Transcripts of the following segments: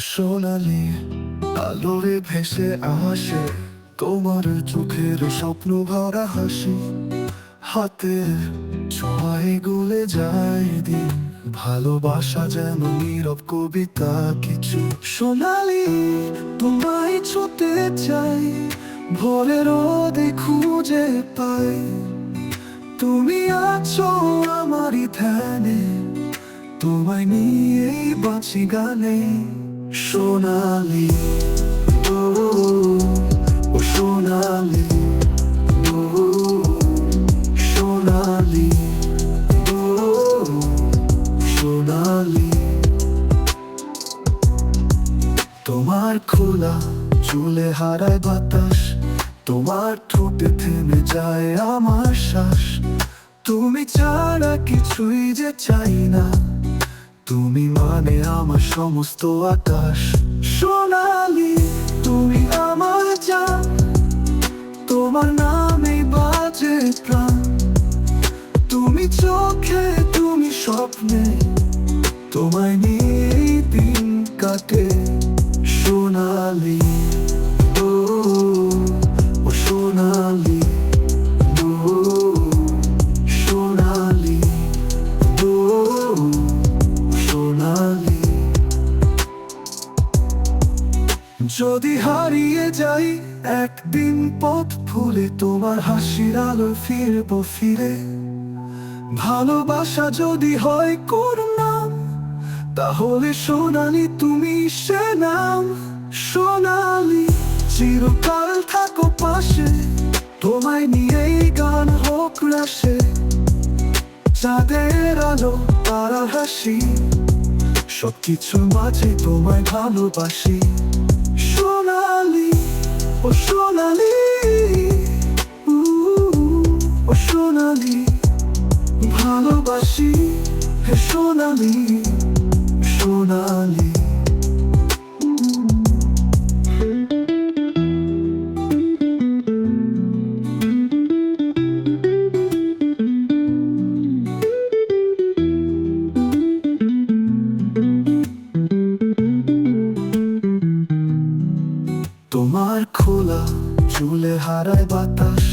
সোনালি আলোরে ভেসে আসে তোমার চোখের স্বপ্ন ভরা হাসি, হাতের ছোঁয়ায় গলে যায় দিন, ভালোবাসা যেন নীরব কবিতা কিছু। সোনালি তোমায় ছুতে চাই, ভোরের রোদে খুঁজে পাই, তুমি আছো আমারই ধ্যানে, তোমায় নিয়েই বাঁচি গানে। সোনালি ও ও সোনালি ও সোনালি ও সোনালি। তোমার খোলা চুলে হারায় বাতাস, তোমার ঠোঁটে থেমে যায় আমার শ্বাস, তুমি ছাড়া কিছুই যে চাই না, তুমি মানে আমার সমস্ত আকাশ। সোনালি তুমি আমার জান, তোমার নামে বাজে প্রাণ, তুমি চোখে তুমি স্বপ্নে, তোমায় নিয়ে দিন কাটে। সোনালি ও ও সোনালি ও সোনালি ও সোনালি। যদি হারিয়ে যাই একদিন পথ ভুলে, তোমার হাসির আলো ফিরবো ফিরে, ভালোবাসা যদি হয় করুণা, তাহলে সোনালি তুমি সে নাম। সোনালি চিরকাল থাকো পাশে, তোমায় নিয়েই গান হোক রাশে, চাঁদের আলো তারার হাসি, সবকিছুর মাঝে তোমায় ভালোবাসি। সোনালি ও সোনালি উ ও সোনালি, ভালোবাসি হে সোনালি সোনালি। তোমার খোলা চুলে হারায় বাতাস,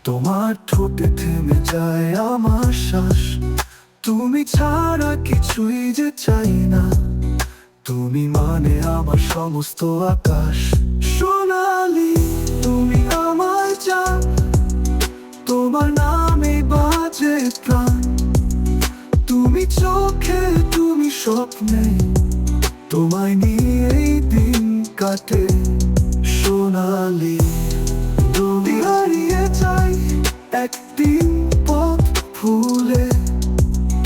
তোমার ঠোঁটে থেমে যায় আমার শ্বাস, তুমি ছাড়া কিছুই যে চাই না, তুমি মানে আমার সমস্ত আকাশ। সোনালি তুমি আমার জান, তোমার নামে বাজে প্রাণ, তুমি চোখে তুমি স্বপ্নে, তোমায় নিয়েই দিন কাটে। সোনালি যদি হারিয়ে যাই একদিন পথ ভুলে,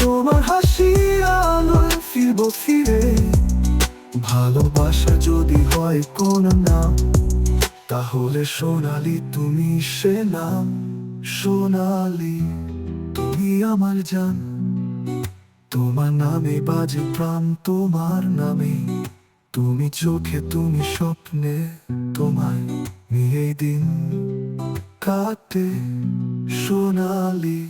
তোমার হাসি আলো ফিরবো ফিরে, ভালোবাসা যদি হয় কোন নাম, তাহলে সোনালি তুমি সে নাম। সোনালি তুমি আমার জান, তোমার নামে বাজে প্রাণ, তোমার নামে, তুমি চোখে তুমি স্বপ্নে, তোমায় নিয়ে দিন কাটে। সোনালি।